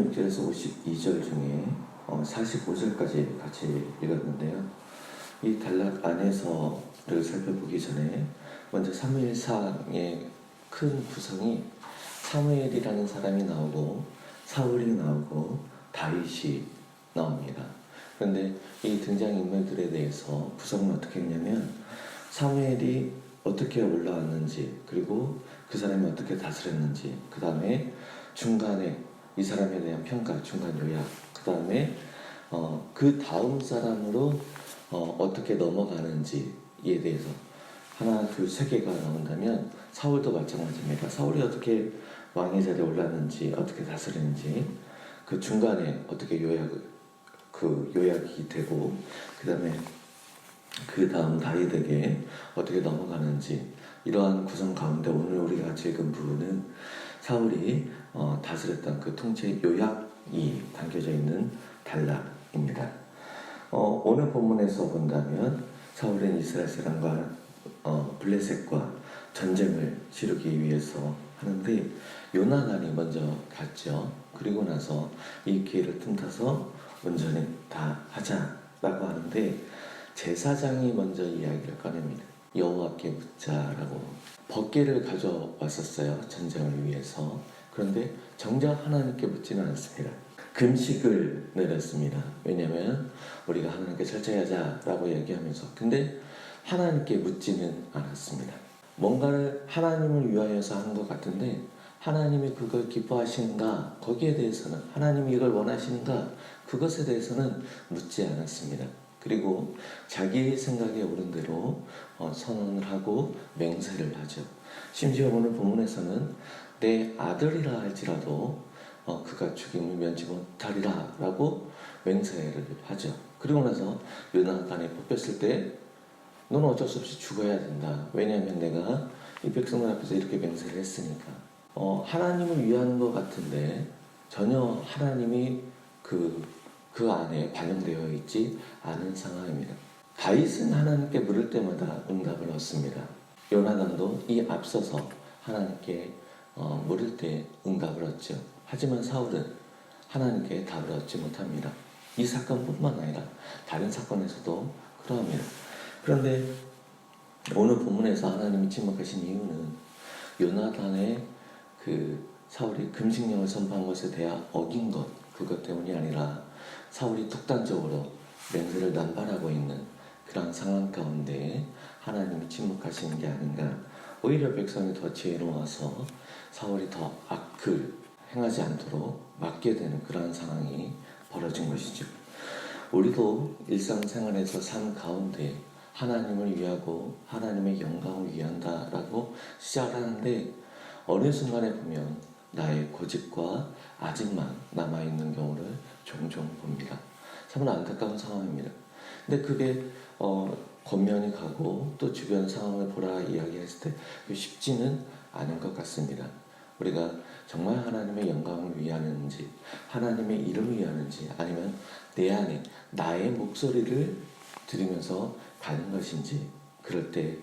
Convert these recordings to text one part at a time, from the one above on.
46절에서 52절 중에 45절까지 같이 읽었는데요. 이 단락 안에서를 살펴보기 전에 먼저 사무엘상의 큰 구성이 사무엘이라는 사람이 나오고 사울이 나오고 다윗이 나옵니다. 그런데 이 등장인물들에 대해서 구성을 어떻게 했냐면 사무엘이 어떻게 올라왔는지, 그리고 그 사람이 어떻게 다스렸는지, 그 다음에 중간에 이 사람에 대한 평가, 중간 요약, 그 다음에 그 다음 사람으로 어떻게 넘어가는지에 대해서 하나, 둘, 세 개가 나온다면 사울도 마찬가지입니다. 사울이 어떻게 왕의 자리에 올랐는지, 어떻게 다스리는지, 그 중간에 어떻게 요약이 되고, 그 다음 다윗에게 어떻게 넘어가는지, 이러한 구성 가운데 오늘 우리가 같이 읽은 부분은 사울이 다스렸던 그 통치의 요약이 담겨져 있는 단락입니다. 오늘 본문에서 본다면 사울은 이스라엘 사람과 블레셋과 전쟁을 치르기 위해서 하는데 요나단이 먼저 갔죠. 그리고 나서 이 기회를 틈타서 온전히 다 하자라고 하는데 제사장이 먼저 이야기를 꺼냅니다. 여호와께 묻자라고. 법궤를 가져왔었어요. 전쟁을 위해서. 그런데 정작 하나님께 묻지는 않습니다. 금식을 내렸습니다. 왜냐하면 우리가 하나님께 철저히 하자라고 얘기하면서, 근데 하나님께 묻지는 않았습니다. 뭔가를 하나님을 위하여서 한 것 같은데 하나님이 그걸 기뻐하시는가, 거기에 대해서는, 하나님이 이걸 원하시는가, 그것에 대해서는 묻지 않았습니다. 그리고 자기 생각에 오른 대로 선언을 하고 맹세를 하죠. 심지어 오늘 본문에서는 내 아들이라 할지라도 그가 죽임을 면치 못하리라 라고 맹세를 하죠. 그리고 나서 요나단이 뽑혔을 때 너는 어쩔 수 없이 죽어야 된다. 왜냐하면 내가 이 백성들 앞에서 이렇게 맹세를 했으니까. 하나님을 위한 것 같은데 전혀 하나님이 그 안에 반영되어 있지 않은 상황입니다. 다윗은 하나님께 물을 때마다 응답을 얻습니다. 요나단도 이 앞서서 하나님께 물을 때 응답을 얻죠. 하지만 사울은 하나님께 답을 얻지 못합니다. 이 사건뿐만 아니라 다른 사건에서도 그러합니다. 그런데 오늘 본문에서 하나님이 침묵하신 이유는 요나단의 사울이 금식령을 선포한 것에 대하 어긴 것, 그것 때문이 아니라 사울이 독단적으로 맹세를 남발하고 있는 그런 상황 가운데 하나님이 침묵하시는 게 아닌가. 오히려 백성이 더 지혜로워서 사울이 더 악을 행하지 않도록 막게 되는 그러한 상황이 벌어진 것이죠. 우리도 일상생활에서 삶 가운데 하나님을 위하고 하나님의 영광을 위한다라고 시작하는데 어느 순간에 보면 나의 고집과 아집만 남아있는 경우를 종종 봅니다. 참으로 안타까운 상황입니다. 근데 그게 겉면이 가고 또 주변 상황을 보라 이야기했을 때 쉽지는 않은 것 같습니다. 우리가 정말 하나님의 영광을 위하는지, 하나님의 이름을 위하는지, 아니면 내 안에 나의 목소리를 들으면서 가는 것인지, 그럴 때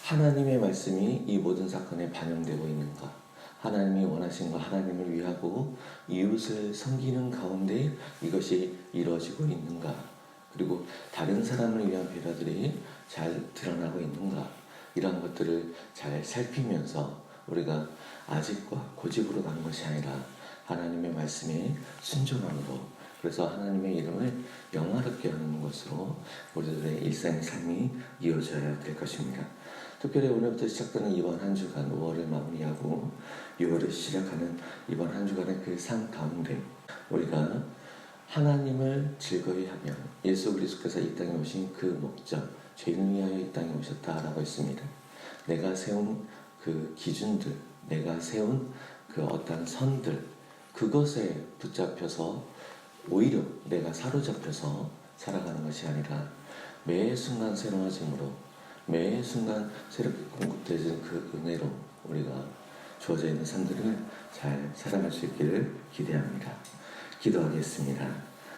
하나님의 말씀이 이 모든 사건에 반영되고 있는가, 하나님이 원하신 거 하나님을 위하고 이웃을 섬기는 가운데 이것이 이루어지고 있는가, 그리고 다른 사람을 위한 배려들이 잘 드러나고 있는가, 이런 것들을 잘 살피면서 우리가 아집과 고집으로 가는 것이 아니라 하나님의 말씀에 순종함으로, 그래서 하나님의 이름을 영화롭게 하는 것으로 우리들의 일상의 삶이 이어져야 될 것입니다. 특별히 오늘부터 시작되는 이번 한 주간, 5월을 마무리하고 6월을 시작하는 이번 한 주간의 그 삶 가운데 우리가 하나님을 즐거이 하며 예수 그리스도께서 이 땅에 오신 그 목적, 죄인을 위하여 이 땅에 오셨다라고 했습니다. 내가 세운 그 기준들, 내가 세운 그 어떤 선들, 그것에 붙잡혀서 오히려 내가 사로잡혀서 살아가는 것이 아니라 매 순간 새로워짐으로, 매 순간 새롭게 공급되는 그 은혜로 우리가 주어져 있는 삶들을 잘 살아갈 수 있기를 기대합니다. 기도하겠습니다.